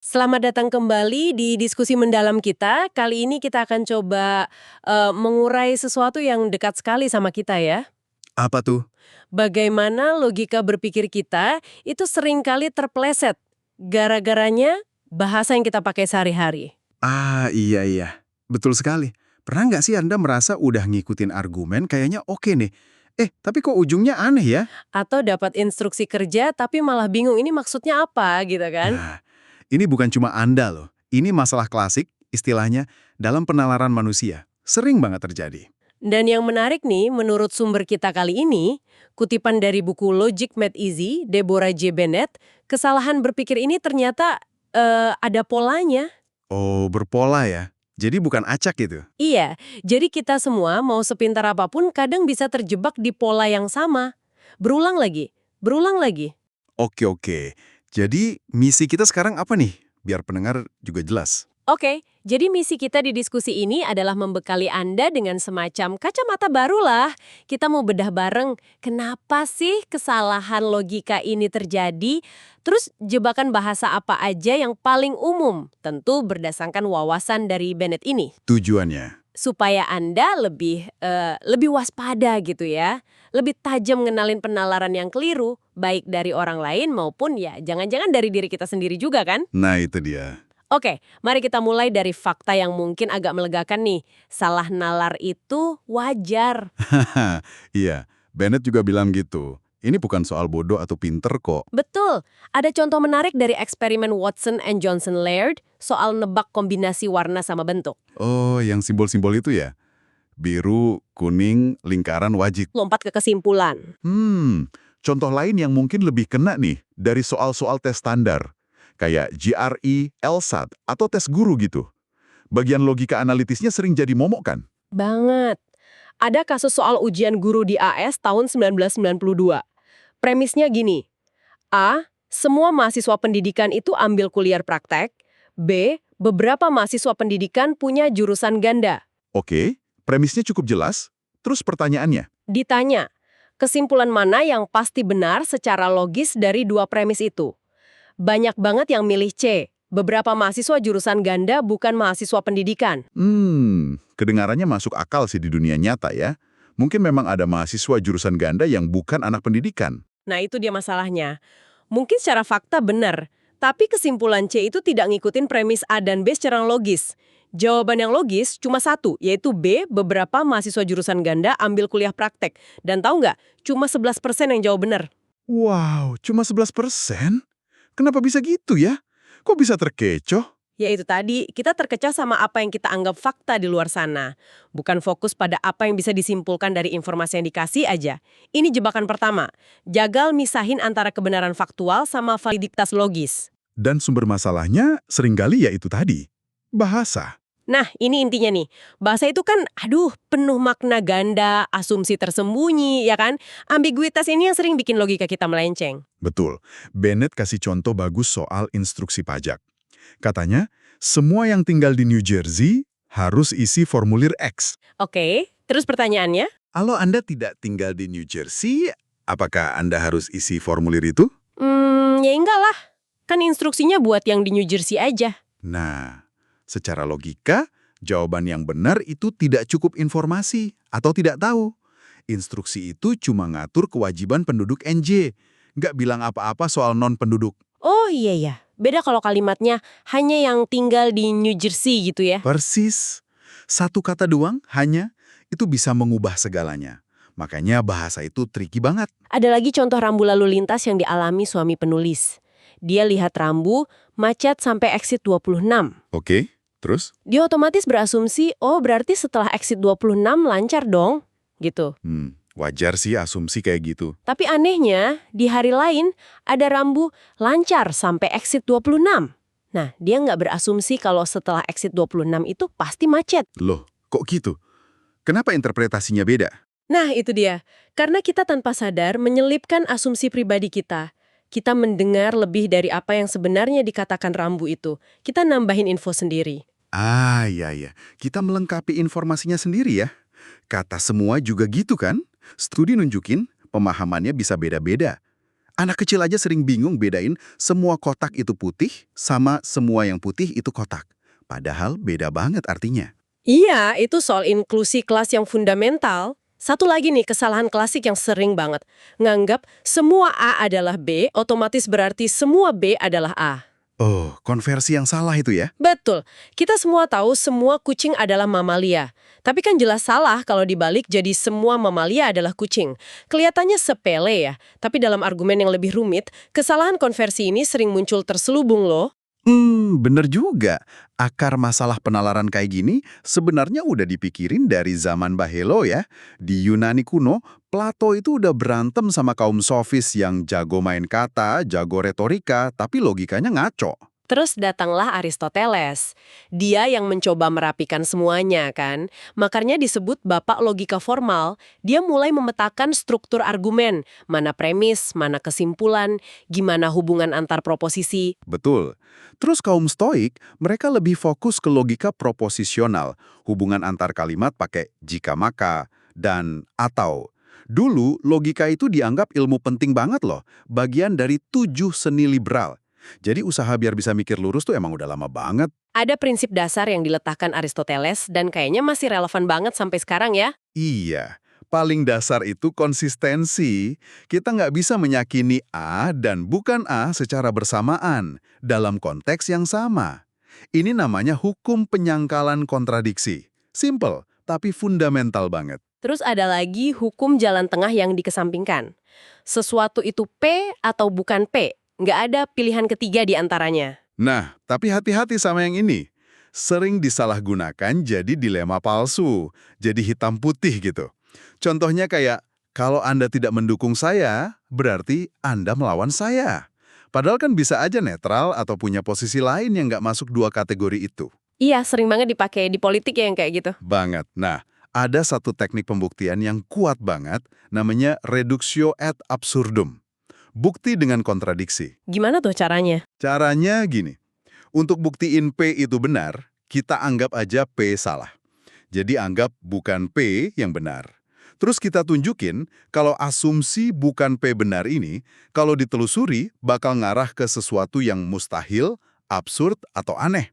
Selamat datang kembali di diskusi mendalam kita. Kali ini kita akan coba mengurai sesuatu yang dekat sekali sama kita ya. Apa tuh? Bagaimana logika berpikir kita itu seringkali terpeleset gara-garanya bahasa yang kita pakai sehari-hari. Iya iya. Betul sekali. Pernah nggak sih Anda merasa udah ngikutin argumen kayaknya oke nih. Tapi kok ujungnya aneh ya? Atau dapat instruksi kerja tapi malah bingung ini maksudnya apa gitu kan. Nah, ini bukan cuma Anda loh. Ini masalah klasik, istilahnya, dalam penalaran manusia. Sering banget terjadi. Dan yang menarik nih, menurut sumber kita kali ini, kutipan dari buku Logic Made Easy, Deborah J. Bennett, kesalahan berpikir ini ternyata ada polanya. Oh, berpola ya. Jadi bukan acak gitu. Iya, jadi kita semua mau sepintar apapun kadang bisa terjebak di pola yang sama. Berulang lagi, berulang lagi. Oke oke. Jadi misi kita sekarang apa nih? Biar pendengar juga jelas. Oke, jadi misi kita di diskusi ini adalah membekali Anda dengan semacam kacamata barulah. Kita mau bedah bareng, kenapa sih kesalahan logika ini terjadi? Terus jebakan bahasa apa aja yang paling umum? Tentu berdasarkan wawasan dari Bennett ini. Tujuannya. Supaya Anda lebih waspada gitu ya. Lebih tajam ngenalin penalaran yang keliru, baik dari orang lain maupun ya jangan-jangan dari diri kita sendiri juga kan? Nah itu dia. Oke, mari kita mulai dari fakta yang mungkin agak melegakan nih. Salah nalar itu wajar. Haha, iya. Bennett juga bilang gitu. Ini bukan soal bodoh atau pinter kok. Betul, ada contoh menarik dari eksperimen Watson and Johnson Laird soal nebak kombinasi warna sama bentuk. Oh, yang simbol-simbol itu ya? Biru, kuning, lingkaran, wajik. Lompat ke kesimpulan. Contoh lain yang mungkin lebih kena nih dari soal-soal tes standar. Kayak GRE, LSAT, atau tes guru gitu. Bagian logika analitisnya sering jadi momok kan? Banget. Ada kasus soal ujian guru di AS tahun 1992. Premisnya gini, A. Semua mahasiswa pendidikan itu ambil kuliah praktek. B. Beberapa mahasiswa pendidikan punya jurusan ganda. Oke, premisnya cukup jelas. Terus pertanyaannya, Ditanya, kesimpulan mana yang pasti benar secara logis dari dua premis itu? Banyak banget yang milih C. Beberapa mahasiswa jurusan ganda bukan mahasiswa pendidikan. kedengarannya masuk akal sih di dunia nyata ya. Mungkin memang ada mahasiswa jurusan ganda yang bukan anak pendidikan. Nah, itu dia masalahnya. Mungkin secara fakta benar, tapi kesimpulan C itu tidak ngikutin premis A dan B secara logis. Jawaban yang logis cuma satu, yaitu B, beberapa mahasiswa jurusan ganda ambil kuliah praktek. Dan tahu nggak, cuma 11% yang jawab benar. Wow, cuma 11%? Kenapa bisa gitu ya? Kok bisa terkecoh? Ya itu tadi, kita terkecoh sama apa yang kita anggap fakta di luar sana. Bukan fokus pada apa yang bisa disimpulkan dari informasi yang dikasih aja. Ini jebakan pertama, jagal misahin antara kebenaran faktual sama validitas logis. Dan sumber masalahnya seringkali ya itu tadi. Bahasa. Nah, ini intinya nih. Bahasa itu kan, penuh makna ganda, asumsi tersembunyi, ya kan? Ambiguitas ini yang sering bikin logika kita melenceng. Betul. Bennett kasih contoh bagus soal instruksi pajak. Katanya, semua yang tinggal di New Jersey harus isi formulir X. Oke, terus pertanyaannya? Kalau Anda tidak tinggal di New Jersey, apakah Anda harus isi formulir itu? Ya enggak lah. Kan instruksinya buat yang di New Jersey aja. Nah, secara logika, jawaban yang benar itu tidak cukup informasi atau tidak tahu. Instruksi itu cuma ngatur kewajiban penduduk NJ, nggak bilang apa-apa soal non-penduduk. Oh iya ya, beda kalau kalimatnya hanya yang tinggal di New Jersey gitu ya. Persis. Satu kata doang, hanya, itu bisa mengubah segalanya. Makanya bahasa itu tricky banget. Ada lagi contoh rambu lalu lintas yang dialami suami penulis. Dia lihat rambu, macet sampai exit 26. Oke, terus? Dia otomatis berasumsi, oh berarti setelah exit 26 lancar dong, gitu. Wajar sih asumsi kayak gitu. Tapi anehnya, di hari lain ada rambu lancar sampai exit 26. Nah, dia nggak berasumsi kalau setelah exit 26 itu pasti macet. Loh, kok gitu? Kenapa interpretasinya beda? Nah, itu dia. Karena kita tanpa sadar menyelipkan asumsi pribadi kita. Kita mendengar lebih dari apa yang sebenarnya dikatakan rambu itu. Kita nambahin info sendiri. Iya. Kita melengkapi informasinya sendiri ya. Kata semua juga gitu kan? Studi nunjukin pemahamannya bisa beda-beda. Anak kecil aja sering bingung bedain semua kotak itu putih sama semua yang putih itu kotak. Padahal beda banget artinya. Iya, itu soal inklusi kelas yang fundamental. Satu lagi nih, kesalahan klasik yang sering banget. Nganggap semua A adalah B, otomatis berarti semua B adalah A. Oh, konversi yang salah itu ya? Betul, kita semua tahu semua kucing adalah mamalia. Tapi kan jelas salah kalau dibalik jadi semua mamalia adalah kucing. Kelihatannya sepele ya, tapi dalam argumen yang lebih rumit, kesalahan konversi ini sering muncul terselubung loh. Bener juga. Akar masalah penalaran kayak gini sebenarnya udah dipikirin dari zaman Bahelo ya. Di Yunani kuno, Plato itu udah berantem sama kaum sofis yang jago main kata, jago retorika, tapi logikanya ngaco. Terus datanglah Aristoteles. Dia yang mencoba merapikan semuanya kan. Makanya disebut bapak logika formal. Dia mulai memetakan struktur argumen, mana premis, mana kesimpulan, gimana hubungan antar proposisi. Betul. Terus kaum stoik, mereka lebih fokus ke logika proposisional, hubungan antar kalimat pakai jika maka, dan atau. Dulu, logika itu dianggap ilmu penting banget loh, bagian dari 7 seni liberal. Jadi usaha biar bisa mikir lurus tuh emang udah lama banget. Ada prinsip dasar yang diletakkan Aristoteles dan kayaknya masih relevan banget sampai sekarang ya. Iya, paling dasar itu konsistensi. Kita nggak bisa meyakini A dan bukan A secara bersamaan dalam konteks yang sama. Ini namanya hukum penyangkalan kontradiksi. Simple, tapi fundamental banget. Terus ada lagi hukum jalan tengah yang dikesampingkan. Sesuatu itu P atau bukan P. Nggak ada pilihan ketiga di antaranya. Nah, tapi hati-hati sama yang ini. Sering disalahgunakan jadi dilema palsu, jadi hitam putih gitu. Contohnya kayak, kalau Anda tidak mendukung saya, berarti Anda melawan saya. Padahal kan bisa aja netral atau punya posisi lain yang nggak masuk dua kategori itu. Iya, sering banget dipakai di politik ya yang kayak gitu. Banget. Nah, ada satu teknik pembuktian yang kuat banget, namanya reductio ad absurdum. Bukti dengan kontradiksi. Gimana tuh caranya? Caranya gini, untuk buktiin P itu benar, kita anggap aja P salah. Jadi anggap bukan P yang benar. Terus kita tunjukin kalau asumsi bukan P benar ini, kalau ditelusuri bakal ngarah ke sesuatu yang mustahil, absurd, atau aneh.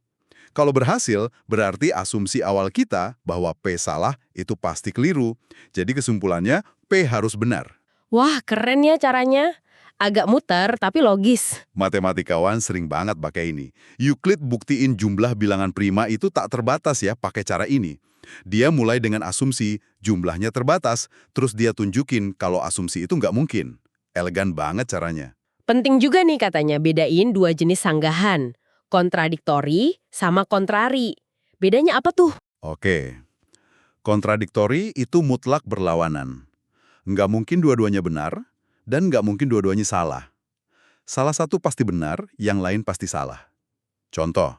Kalau berhasil, berarti asumsi awal kita bahwa P salah itu pasti keliru. Jadi kesimpulannya, P harus benar. Wah, keren ya caranya. Agak muter, tapi logis. Matematikawan sering banget pakai ini. Euclid buktiin jumlah bilangan prima itu tak terbatas ya pakai cara ini. Dia mulai dengan asumsi jumlahnya terbatas, terus dia tunjukin kalau asumsi itu nggak mungkin. Elegan banget caranya. Penting juga nih katanya bedain dua jenis sanggahan. Kontradiktori sama kontrari. Bedanya apa tuh? Oke. Kontradiktori itu mutlak berlawanan. Nggak mungkin dua-duanya benar, dan nggak mungkin dua-duanya salah. Salah satu pasti benar, yang lain pasti salah. Contoh,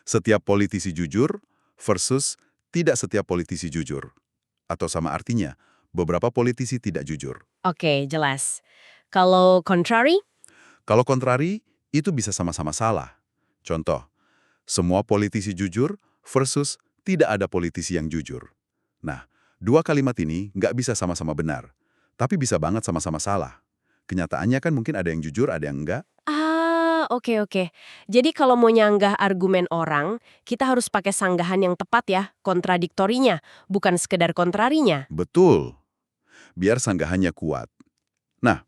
setiap politisi jujur versus tidak setiap politisi jujur. Atau sama artinya, beberapa politisi tidak jujur. Oke, jelas. Kalau contrary? Kalau kontrari, itu bisa sama-sama salah. Contoh, semua politisi jujur versus tidak ada politisi yang jujur. Nah, dua kalimat ini nggak bisa sama-sama benar, tapi bisa banget sama-sama salah. Kenyataannya kan mungkin ada yang jujur, ada yang enggak. Oke. Jadi kalau mau nyanggah argumen orang, kita harus pakai sanggahan yang tepat ya, kontradiktorinya, bukan sekedar kontrarinya. Betul. Biar sanggahannya kuat. Nah,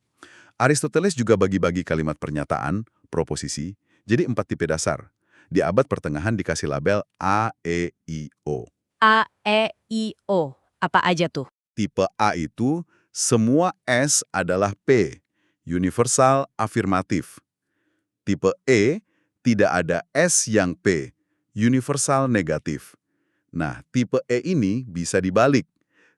Aristoteles juga bagi-bagi kalimat pernyataan, proposisi, jadi 4 tipe dasar. Di abad pertengahan dikasih label A, E, I, O. A, E, I, O. Apa aja tuh? Tipe A itu, semua S adalah P, universal afirmatif. Tipe E, tidak ada S yang P, universal negatif. Nah, tipe E ini bisa dibalik.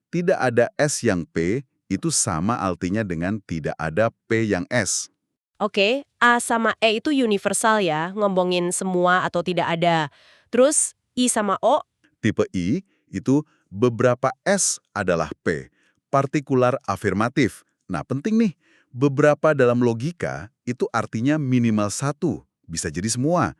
Tidak ada S yang P, itu sama artinya dengan tidak ada P yang S. Oke, A sama E itu universal ya, ngomongin semua atau tidak ada. Terus I sama O? Tipe I itu beberapa S adalah P, partikular afirmatif. Nah, penting nih, beberapa dalam logika itu artinya minimal satu, bisa jadi semua.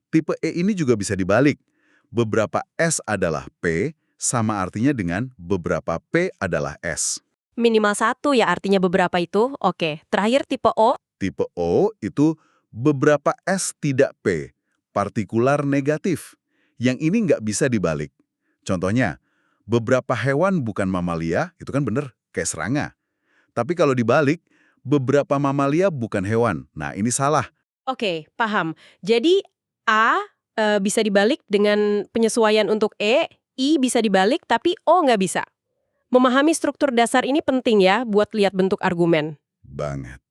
Tipe E ini juga bisa dibalik. Beberapa S adalah P, sama artinya dengan beberapa P adalah S. Minimal satu ya artinya beberapa itu. Oke, terakhir tipe O. Tipe O itu beberapa S tidak P, partikular negatif. Yang ini nggak bisa dibalik. Contohnya, beberapa hewan bukan mamalia, itu kan bener, kayak serangga. Tapi kalau dibalik, beberapa mamalia bukan hewan. Nah, ini salah. Oke, paham. Jadi A bisa dibalik dengan penyesuaian untuk E, I bisa dibalik tapi O nggak bisa. Memahami struktur dasar ini penting ya buat lihat bentuk argumen. Banget.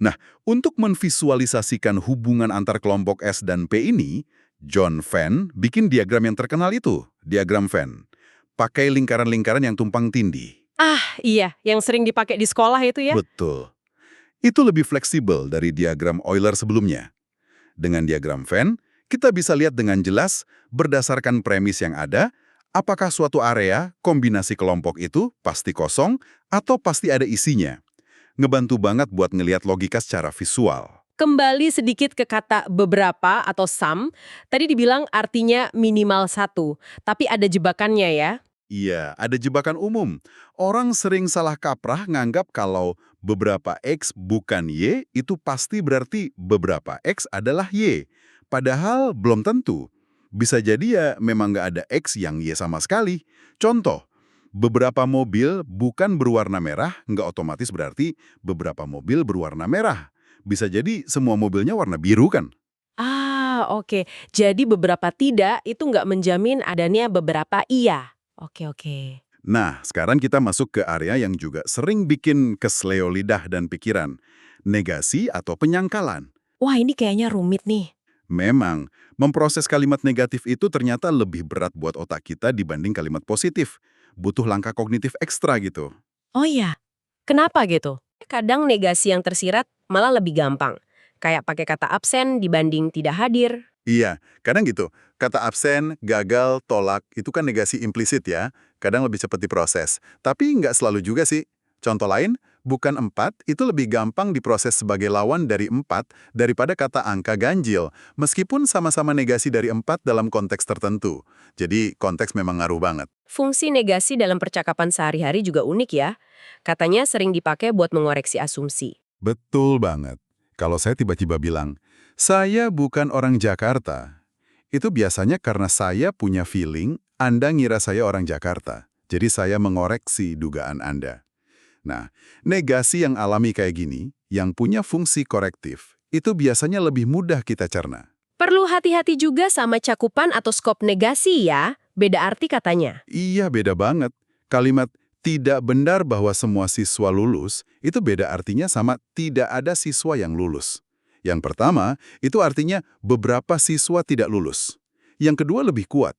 Nah, untuk memvisualisasikan hubungan antar kelompok S dan P ini, John Venn bikin diagram yang terkenal itu, diagram Venn. Pakai lingkaran-lingkaran yang tumpang tindih. Ah, iya, yang sering dipakai di sekolah itu ya. Betul. Itu lebih fleksibel dari diagram Euler sebelumnya. Dengan diagram Venn, kita bisa lihat dengan jelas, berdasarkan premis yang ada, apakah suatu area, kombinasi kelompok itu pasti kosong atau pasti ada isinya. Ngebantu banget buat ngelihat logika secara visual. Kembali sedikit ke kata beberapa atau some, tadi dibilang artinya minimal satu, tapi ada jebakannya ya. Iya, ada jebakan umum. Orang sering salah kaprah nganggap kalau beberapa X bukan Y, itu pasti berarti beberapa X adalah Y. Padahal belum tentu. Bisa jadi ya memang nggak ada X yang Y sama sekali. Contoh, beberapa mobil bukan berwarna merah, nggak otomatis berarti beberapa mobil berwarna merah. Bisa jadi semua mobilnya warna biru kan? Ah, oke. Jadi beberapa tidak itu nggak menjamin adanya beberapa iya. Oke. Nah, sekarang kita masuk ke area yang juga sering bikin kesleo lidah dan pikiran. Negasi atau penyangkalan. Wah, ini kayaknya rumit nih. Memang, memproses kalimat negatif itu ternyata lebih berat buat otak kita dibanding kalimat positif. Butuh langkah kognitif ekstra gitu. Oh iya, kenapa gitu? Kadang negasi yang tersirat malah lebih gampang. Kayak pakai kata absen dibanding tidak hadir. Iya, kadang gitu. Kata absen, gagal, tolak, itu kan negasi implisit ya. Kadang lebih cepat diproses. Tapi nggak selalu juga sih. Contoh lain, bukan 4 itu lebih gampang diproses sebagai lawan dari 4 daripada kata angka ganjil, meskipun sama-sama negasi dari 4 dalam konteks tertentu. Jadi konteks memang ngaruh banget. Fungsi negasi dalam percakapan sehari-hari juga unik ya. Katanya sering dipakai buat mengoreksi asumsi. Betul banget. Kalau saya tiba-tiba bilang, saya bukan orang Jakarta, itu biasanya karena saya punya feeling Anda ngira saya orang Jakarta. Jadi saya mengoreksi dugaan Anda. Nah, negasi yang alami kayak gini, yang punya fungsi korektif, itu biasanya lebih mudah kita cerna. Perlu hati-hati juga sama cakupan atau skop negasi ya. Beda arti katanya. Iya, beda banget. Kalimat tidak benar bahwa semua siswa lulus, itu beda artinya sama tidak ada siswa yang lulus. Yang pertama, itu artinya beberapa siswa tidak lulus. Yang kedua lebih kuat.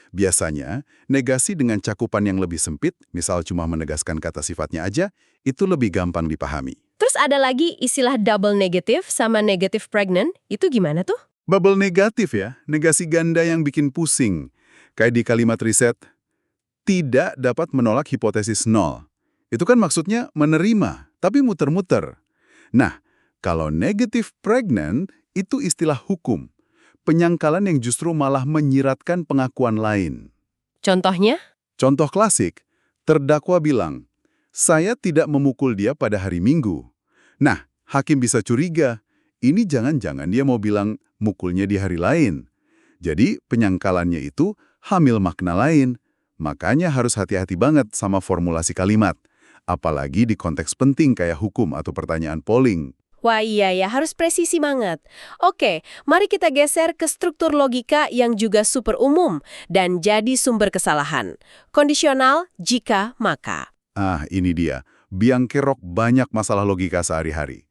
Biasanya, negasi dengan cakupan yang lebih sempit, misal cuma menegaskan kata sifatnya aja, itu lebih gampang dipahami. Terus ada lagi istilah double negative sama negative pregnant. Itu gimana tuh? Bubble negatif ya, negasi ganda yang bikin pusing. Kayak di kalimat riset, tidak dapat menolak hipotesis nol. Itu kan maksudnya menerima, tapi muter-muter. Nah, kalau negative pregnant, itu istilah hukum. Penyangkalan yang justru malah menyiratkan pengakuan lain. Contohnya? Contoh klasik, terdakwa bilang, saya tidak memukul dia pada hari Minggu. Nah, hakim bisa curiga, ini jangan-jangan dia mau bilang mukulnya di hari lain. Jadi, penyangkalannya itu hamil makna lain. Makanya harus hati-hati banget sama formulasi kalimat. Apalagi di konteks penting kayak hukum atau pertanyaan polling. Wah iya ya, harus presisi banget. Oke, mari kita geser ke struktur logika yang juga super umum dan jadi sumber kesalahan. Kondisional, jika, maka. Ah, ini dia. Biang kerok banyak masalah logika sehari-hari.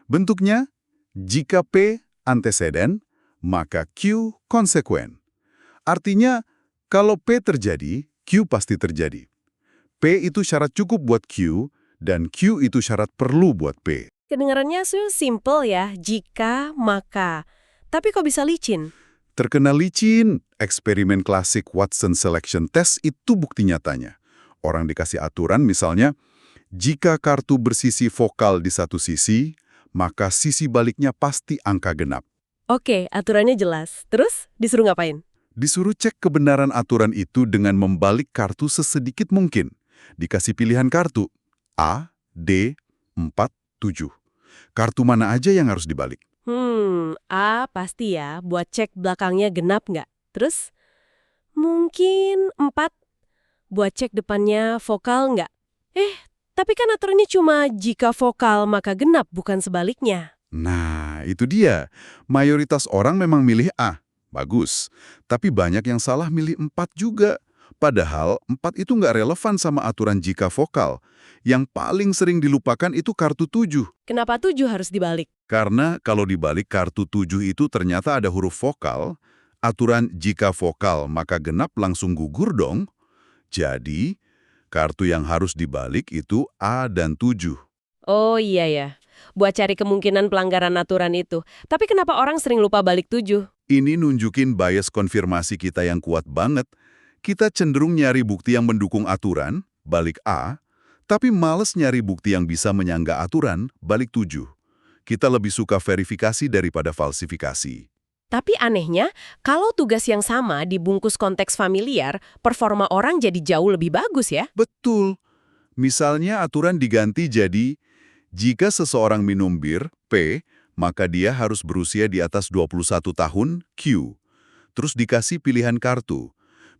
Bentuknya, jika P anteseden, maka Q konsekuen. Artinya, kalau P terjadi, Q pasti terjadi. P itu syarat cukup buat Q, dan Q itu syarat perlu buat P. Kedengarannya simple ya, jika, maka. Tapi kok bisa licin? Terkenal licin, eksperimen klasik Watson Selection Test itu bukti nyatanya. Orang dikasih aturan misalnya, jika kartu bersisi vokal di satu sisi, maka sisi baliknya pasti angka genap. Oke, aturannya jelas. Terus, disuruh ngapain? Disuruh cek kebenaran aturan itu dengan membalik kartu sesedikit mungkin. Dikasih pilihan kartu, A, D, 4, 7. Kartu mana aja yang harus dibalik? A pasti ya, buat cek belakangnya genap nggak. Terus, mungkin 4, buat cek depannya vokal nggak. Tapi kan aturannya cuma jika vokal maka genap, bukan sebaliknya. Nah, itu dia. Mayoritas orang memang milih A. Bagus. Tapi banyak yang salah milih 4 juga. Padahal 4 itu nggak relevan sama aturan jika vokal. Yang paling sering dilupakan itu kartu 7. Kenapa 7 harus dibalik? Karena kalau dibalik kartu 7 itu ternyata ada huruf vokal, aturan jika vokal maka genap langsung gugur dong. Jadi, kartu yang harus dibalik itu A dan 7. Oh iya ya, buat cari kemungkinan pelanggaran aturan itu. Tapi kenapa orang sering lupa balik 7? Ini nunjukin bias konfirmasi kita yang kuat banget. Kita cenderung nyari bukti yang mendukung aturan, balik A, tapi males nyari bukti yang bisa menyangga aturan, balik 7. Kita lebih suka verifikasi daripada falsifikasi. Tapi anehnya, kalau tugas yang sama dibungkus konteks familiar, performa orang jadi jauh lebih bagus ya. Betul. Misalnya aturan diganti jadi, jika seseorang minum bir, P, maka dia harus berusia di atas 21 tahun, Q. Terus dikasih pilihan kartu.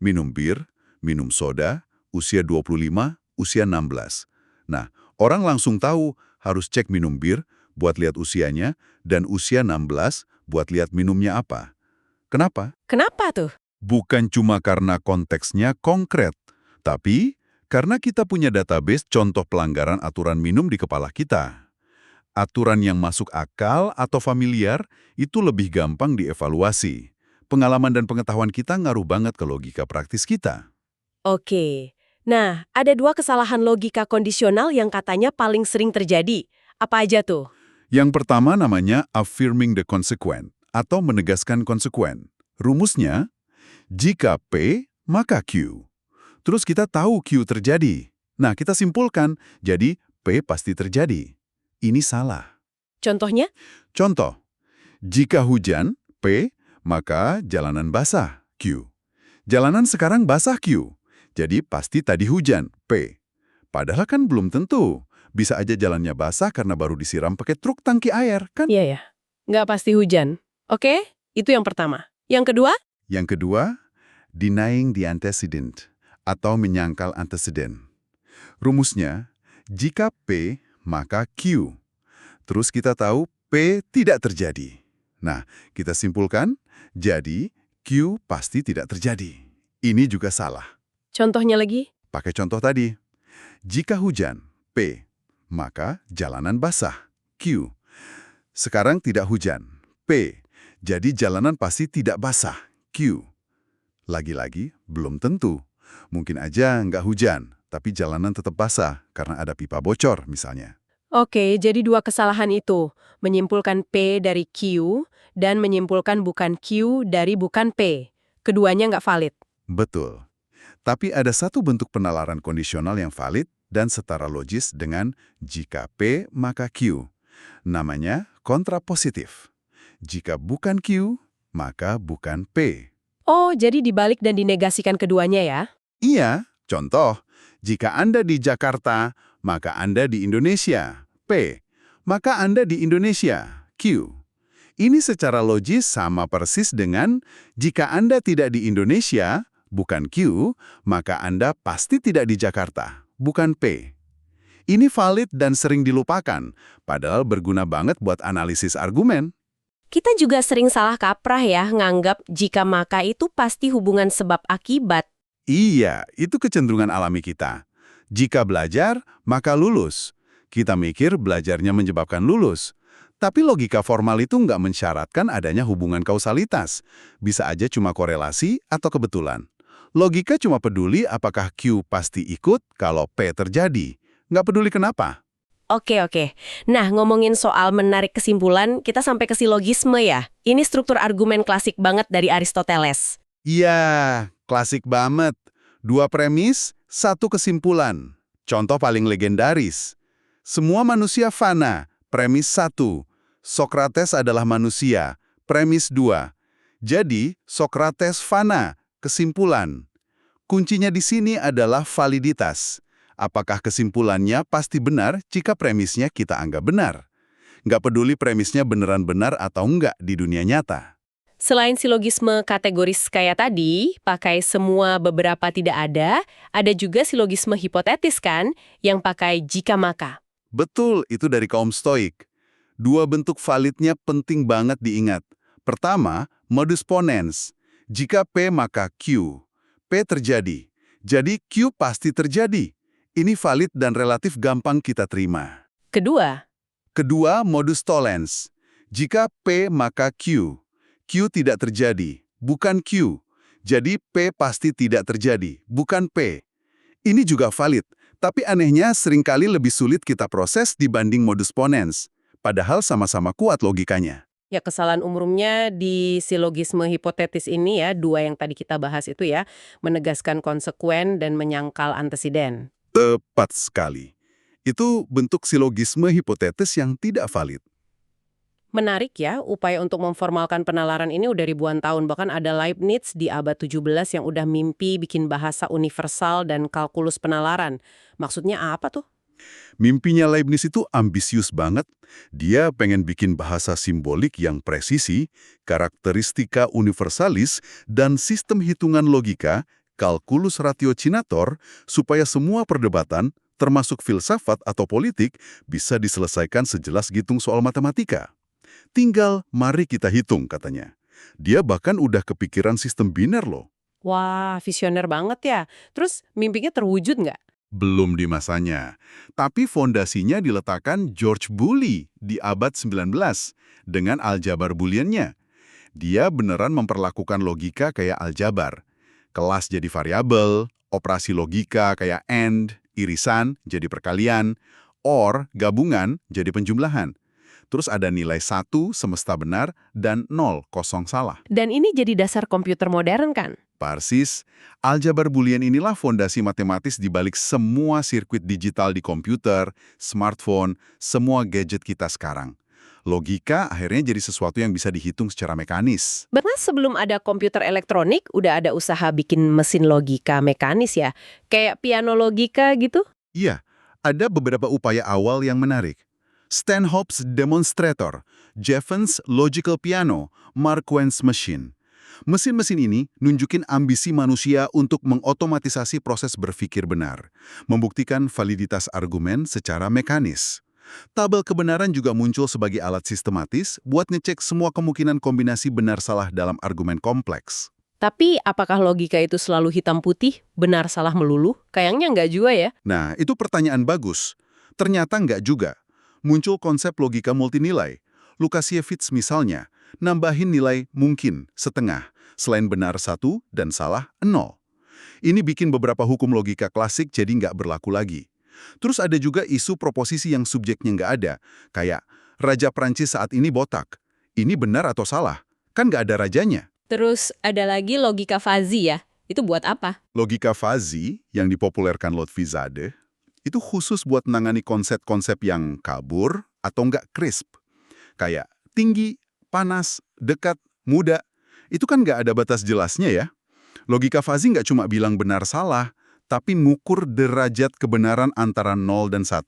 Minum bir, minum soda, usia 25, usia 16. Nah, orang langsung tahu harus cek minum bir buat lihat usianya dan usia 16 buat lihat minumnya apa. Kenapa? Kenapa tuh? Bukan cuma karena konteksnya konkret, tapi karena kita punya database contoh pelanggaran aturan minum di kepala kita. Aturan yang masuk akal atau familiar itu lebih gampang dievaluasi. Pengalaman dan pengetahuan kita ngaruh banget ke logika praktis kita. Oke. Nah, ada 2 kesalahan logika kondisional yang katanya paling sering terjadi. Apa aja tuh? Yang pertama namanya affirming the consequent atau menegaskan konsekuen. Rumusnya, jika P, maka Q. Terus kita tahu Q terjadi. Nah, kita simpulkan, jadi P pasti terjadi. Ini salah. Contohnya? Contoh, jika hujan, P, maka jalanan basah, Q. Jalanan sekarang basah, Q. Jadi pasti tadi hujan, P. Padahal kan belum tentu. Bisa aja jalannya basah karena baru disiram pakai truk tangki air, kan? Iya ya. Nggak pasti hujan. Oke, itu yang pertama. Yang kedua? Yang kedua, denying the antecedent atau menyangkal anteseden. Rumusnya, jika P, maka Q. Terus kita tahu P tidak terjadi. Nah, kita simpulkan, jadi Q pasti tidak terjadi. Ini juga salah. Contohnya lagi? Pakai contoh tadi. Jika hujan, P, maka jalanan basah, Q. Sekarang tidak hujan, P. Jadi jalanan pasti tidak basah, Q. Lagi-lagi, belum tentu. Mungkin aja nggak hujan, tapi jalanan tetap basah karena ada pipa bocor misalnya. Oke, jadi 2 kesalahan itu. Menyimpulkan P dari Q dan menyimpulkan bukan Q dari bukan P. Keduanya nggak valid. Betul. Tapi ada satu bentuk penalaran kondisional yang valid dan setara logis dengan jika P maka Q. Namanya kontrapositif. Jika bukan Q, maka bukan P. Oh, jadi dibalik dan dinegasikan keduanya ya? Iya, contoh, jika Anda di Jakarta, maka Anda di Indonesia, P. Maka Anda di Indonesia, Q. Ini secara logis sama persis dengan jika Anda tidak di Indonesia, bukan Q, maka Anda pasti tidak di Jakarta, bukan P. Ini valid dan sering dilupakan, padahal berguna banget buat analisis argumen. Kita juga sering salah kaprah ya, nganggap jika maka itu pasti hubungan sebab akibat. Iya, itu kecenderungan alami kita. Jika belajar, maka lulus. Kita mikir belajarnya menyebabkan lulus. Tapi logika formal itu nggak mensyaratkan adanya hubungan kausalitas. Bisa aja cuma korelasi atau kebetulan. Logika cuma peduli apakah Q pasti ikut kalau P terjadi. Nggak peduli kenapa. Oke. Nah, ngomongin soal menarik kesimpulan, kita sampai ke silogisme ya. Ini struktur argumen klasik banget dari Aristoteles. Iya, klasik banget. 2 premis, 1 kesimpulan. Contoh paling legendaris. Semua manusia fana, premis 1. Sokrates adalah manusia, premis 2. Jadi, Sokrates fana, kesimpulan. Kuncinya di sini adalah validitas. Apakah kesimpulannya pasti benar jika premisnya kita anggap benar? Nggak peduli premisnya beneran benar atau enggak di dunia nyata. Selain silogisme kategoris kayak tadi, pakai semua beberapa tidak ada juga silogisme hipotetis kan, yang pakai jika maka. Betul, itu dari kaum Stoik. Dua bentuk validnya penting banget diingat. Pertama, modus ponens. Jika P maka Q. P terjadi. Jadi Q pasti terjadi. Ini valid dan relatif gampang kita terima. Kedua, modus tollens. Jika P maka Q. Q tidak terjadi, bukan Q. Jadi P pasti tidak terjadi, bukan P. Ini juga valid, tapi anehnya seringkali lebih sulit kita proses dibanding modus ponens. Padahal sama-sama kuat logikanya. Ya, kesalahan umumnya di silogisme hipotetis ini ya, dua yang tadi kita bahas itu ya, menegaskan konsekuen dan menyangkal antesiden. Tepat sekali. Itu bentuk silogisme hipotetis yang tidak valid. Menarik ya, upaya untuk memformalkan penalaran ini udah ribuan tahun. Bahkan ada Leibniz di abad 17 yang udah mimpi bikin bahasa universal dan kalkulus penalaran. Maksudnya apa tuh? Mimpinya Leibniz itu ambisius banget. Dia pengen bikin bahasa simbolik yang presisi, karakteristika universalis, dan sistem hitungan logika, kalkulus ratiocinator, supaya semua perdebatan, termasuk filsafat atau politik, bisa diselesaikan sejelas gitung soal matematika. Tinggal mari kita hitung, katanya. Dia bahkan udah kepikiran sistem biner loh. Wah, visioner banget ya. Terus mimpinya terwujud nggak? Belum di masanya. Tapi fondasinya diletakkan George Boole di abad 19 dengan aljabar Booleannya. Dia beneran memperlakukan logika kayak aljabar. Kelas jadi variabel, operasi logika kayak AND, irisan jadi perkalian, OR, gabungan jadi penjumlahan. Terus ada nilai 1 semesta benar dan 0 kosong salah. Dan ini jadi dasar komputer modern kan? Persis, aljabar Boolean inilah fondasi matematis di balik semua sirkuit digital di komputer, smartphone, semua gadget kita sekarang. Logika akhirnya jadi sesuatu yang bisa dihitung secara mekanis. Bahkan sebelum ada komputer elektronik, udah ada usaha bikin mesin logika mekanis ya? Kayak piano logika gitu? Iya, ada beberapa upaya awal yang menarik. Stanhope's Demonstrator, Jevons Logical Piano, Marquand's Machine. Mesin-mesin ini nunjukin ambisi manusia untuk mengotomatisasi proses berpikir benar, membuktikan validitas argumen secara mekanis. Tabel kebenaran juga muncul sebagai alat sistematis buat ngecek semua kemungkinan kombinasi benar-salah dalam argumen kompleks. Tapi apakah logika itu selalu hitam putih, benar salah melulu? Kayaknya nggak juga ya. Nah, itu pertanyaan bagus. Ternyata nggak juga. Muncul konsep logika multinilai. Lukasiewicz misalnya, nambahin nilai mungkin setengah, selain benar 1 dan salah 0. Ini bikin beberapa hukum logika klasik jadi nggak berlaku lagi. Terus ada juga isu proposisi yang subjeknya nggak ada, kayak Raja Prancis saat ini botak. Ini benar atau salah? Kan nggak ada rajanya. Terus ada lagi logika fuzzy ya. Itu buat apa? Logika fuzzy yang dipopulerkan Lotfizadeh itu khusus buat menangani konsep-konsep yang kabur atau nggak crisp. Kayak tinggi, panas, dekat, muda. Itu kan nggak ada batas jelasnya ya. Logika fuzzy nggak cuma bilang benar-salah, tapi ngukur derajat kebenaran antara 0 dan 1.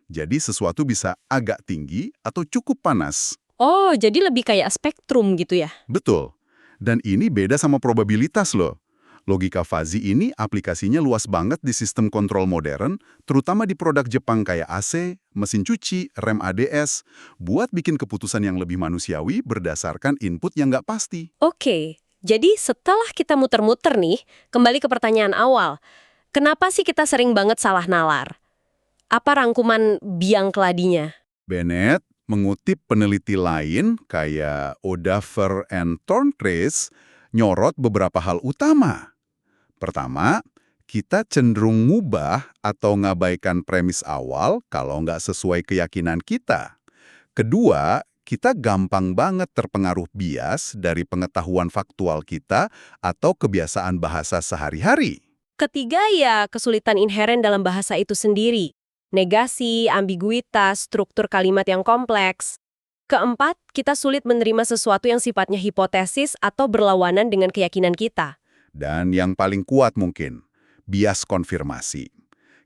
Jadi sesuatu bisa agak tinggi atau cukup panas. Oh, jadi lebih kayak spektrum gitu ya? Betul. Dan ini beda sama probabilitas loh. Logika fuzzy ini aplikasinya luas banget di sistem kontrol modern, terutama di produk Jepang kayak AC, mesin cuci, rem ADS, buat bikin keputusan yang lebih manusiawi berdasarkan input yang nggak pasti. Oke, jadi setelah kita muter-muter nih, kembali ke pertanyaan awal. Kenapa sih kita sering banget salah nalar? Apa rangkuman biang keladinya? Bennett mengutip peneliti lain kayak Odafer and Thorncrace nyorot beberapa hal utama. Pertama, kita cenderung ngubah atau ngabaikan premis awal kalau nggak sesuai keyakinan kita. Kedua, kita gampang banget terpengaruh bias dari pengetahuan faktual kita atau kebiasaan bahasa sehari-hari. Ketiga ya, kesulitan inheren dalam bahasa itu sendiri. Negasi, ambiguitas, struktur kalimat yang kompleks. Keempat, kita sulit menerima sesuatu yang sifatnya hipotesis atau berlawanan dengan keyakinan kita. Dan yang paling kuat mungkin, bias konfirmasi.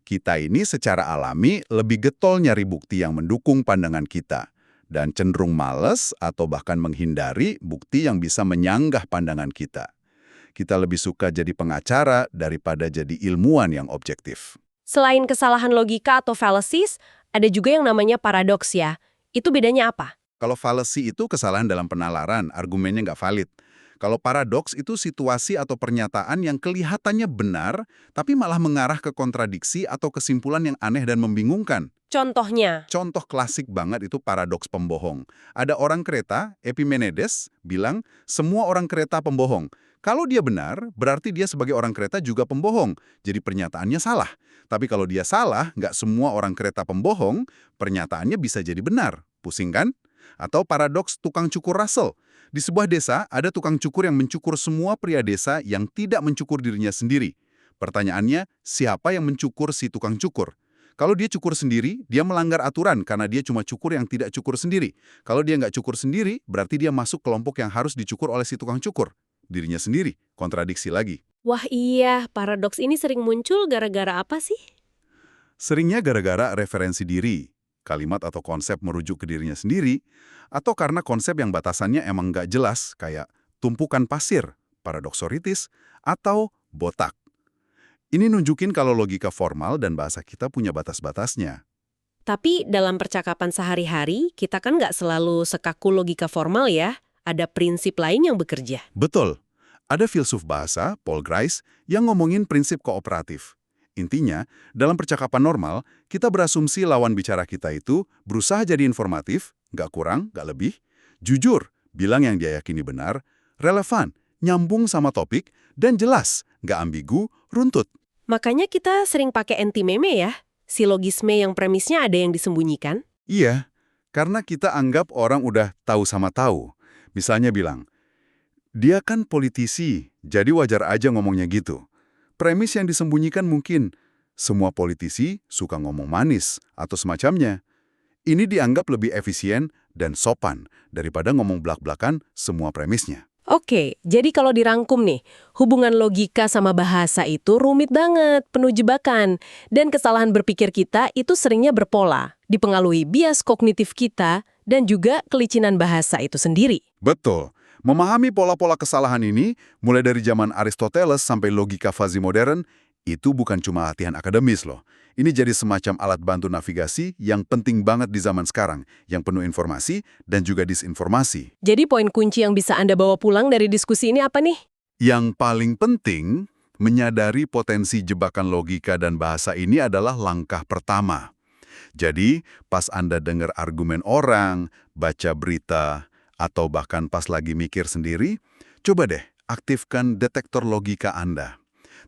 Kita ini secara alami lebih getol nyari bukti yang mendukung pandangan kita, dan cenderung males atau bahkan menghindari bukti yang bisa menyanggah pandangan kita. Kita lebih suka jadi pengacara daripada jadi ilmuwan yang objektif. Selain kesalahan logika atau fallacies, ada juga yang namanya paradoks ya. Itu bedanya apa? Kalau fallacy itu kesalahan dalam penalaran, argumennya nggak valid. Kalau paradoks itu situasi atau pernyataan yang kelihatannya benar, tapi malah mengarah ke kontradiksi atau kesimpulan yang aneh dan membingungkan. Contohnya, Contoh klasik banget itu paradoks pembohong. Ada orang kereta, Epimenides, bilang semua orang kereta pembohong. Kalau dia benar, berarti dia sebagai orang kereta juga pembohong. Jadi pernyataannya salah. Tapi kalau dia salah, nggak semua orang kereta pembohong, pernyataannya bisa jadi benar. Pusing kan? Atau paradoks tukang cukur Russell. Di sebuah desa, ada tukang cukur yang mencukur semua pria desa yang tidak mencukur dirinya sendiri. Pertanyaannya, siapa yang mencukur si tukang cukur? Kalau dia cukur sendiri, dia melanggar aturan karena dia cuma cukur yang tidak cukur sendiri. Kalau dia nggak cukur sendiri, berarti dia masuk kelompok yang harus dicukur oleh si tukang cukur. Dirinya sendiri, kontradiksi lagi. wah iya, paradoks ini sering muncul gara-gara apa sih? Seringnya gara-gara referensi diri, kalimat atau konsep merujuk ke dirinya sendiri, atau karena konsep yang batasannya emang nggak jelas, kayak tumpukan pasir, paradoksoritis, atau botak. Ini nunjukin kalau logika formal dan bahasa kita punya batas-batasnya. Tapi dalam percakapan sehari-hari, kita kan nggak selalu sekaku logika formal ya. Ada prinsip lain yang bekerja. Betul. Ada filsuf bahasa, Paul Grice, yang ngomongin prinsip kooperatif. Intinya, dalam percakapan normal, kita berasumsi lawan bicara kita itu berusaha jadi informatif, nggak kurang, nggak lebih, jujur, bilang yang dia yakini benar, relevan, nyambung sama topik, dan jelas, nggak ambigu, runtut. Makanya kita sering pakai anti-meme ya. Silogisme yang premisnya ada yang disembunyikan. Iya, karena kita anggap orang udah tahu sama tahu. Misalnya bilang, dia kan politisi, jadi wajar aja ngomongnya gitu. Premis yang disembunyikan mungkin, semua politisi suka ngomong manis atau semacamnya. Ini dianggap lebih efisien dan sopan daripada ngomong blak-blakan semua premisnya. Oke, jadi kalau dirangkum nih, hubungan logika sama bahasa itu rumit banget, penuh jebakan. Dan kesalahan berpikir kita itu seringnya berpola, dipengaruhi bias kognitif kita, dan juga kelicinan bahasa itu sendiri. Betul. Memahami pola-pola kesalahan ini, mulai dari zaman Aristoteles sampai logika fazi modern, itu bukan cuma latihan akademis loh. Ini jadi semacam alat bantu navigasi yang penting banget di zaman sekarang, yang penuh informasi dan juga disinformasi. Jadi poin kunci yang bisa Anda bawa pulang dari diskusi ini apa nih? Yang paling penting, menyadari potensi jebakan logika dan bahasa ini adalah langkah pertama. Jadi, pas Anda dengar argumen orang, baca berita, atau bahkan pas lagi mikir sendiri, coba deh aktifkan detektor logika Anda.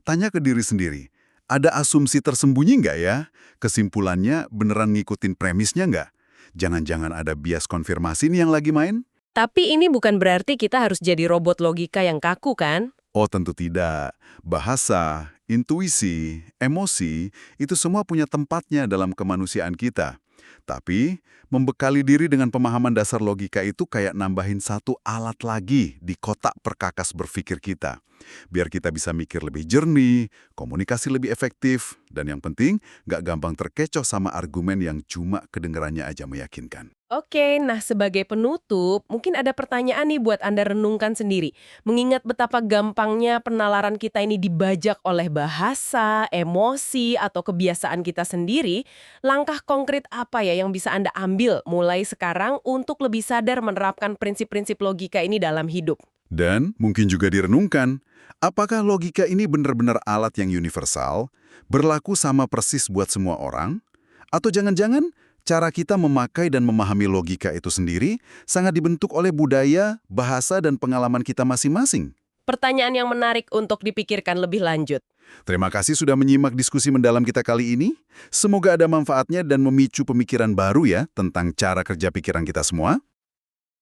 Tanya ke diri sendiri, ada asumsi tersembunyi nggak ya? Kesimpulannya beneran ngikutin premisnya nggak? Jangan-jangan ada bias konfirmasi nih yang lagi main? Tapi ini bukan berarti kita harus jadi robot logika yang kaku kan? Oh tentu tidak. Bahasa, intuisi, emosi, itu semua punya tempatnya dalam kemanusiaan kita. Tapi, membekali diri dengan pemahaman dasar logika itu kayak nambahin satu alat lagi di kotak perkakas berpikir kita. Biar kita bisa mikir lebih jernih, komunikasi lebih efektif, dan yang penting, nggak gampang terkecoh sama argumen yang cuma kedengarannya aja meyakinkan. Oke, nah sebagai penutup, mungkin ada pertanyaan nih buat Anda renungkan sendiri. Mengingat betapa gampangnya penalaran kita ini dibajak oleh bahasa, emosi, atau kebiasaan kita sendiri, langkah konkret apa ya yang bisa Anda ambil mulai sekarang untuk lebih sadar menerapkan prinsip-prinsip logika ini dalam hidup? Dan mungkin juga direnungkan, apakah logika ini benar-benar alat yang universal, berlaku sama persis buat semua orang? Atau jangan-jangan cara kita memakai dan memahami logika itu sendiri sangat dibentuk oleh budaya, bahasa, dan pengalaman kita masing-masing? Pertanyaan yang menarik untuk dipikirkan lebih lanjut. Terima kasih sudah menyimak diskusi mendalam kita kali ini. Semoga ada manfaatnya dan memicu pemikiran baru ya tentang cara kerja pikiran kita semua.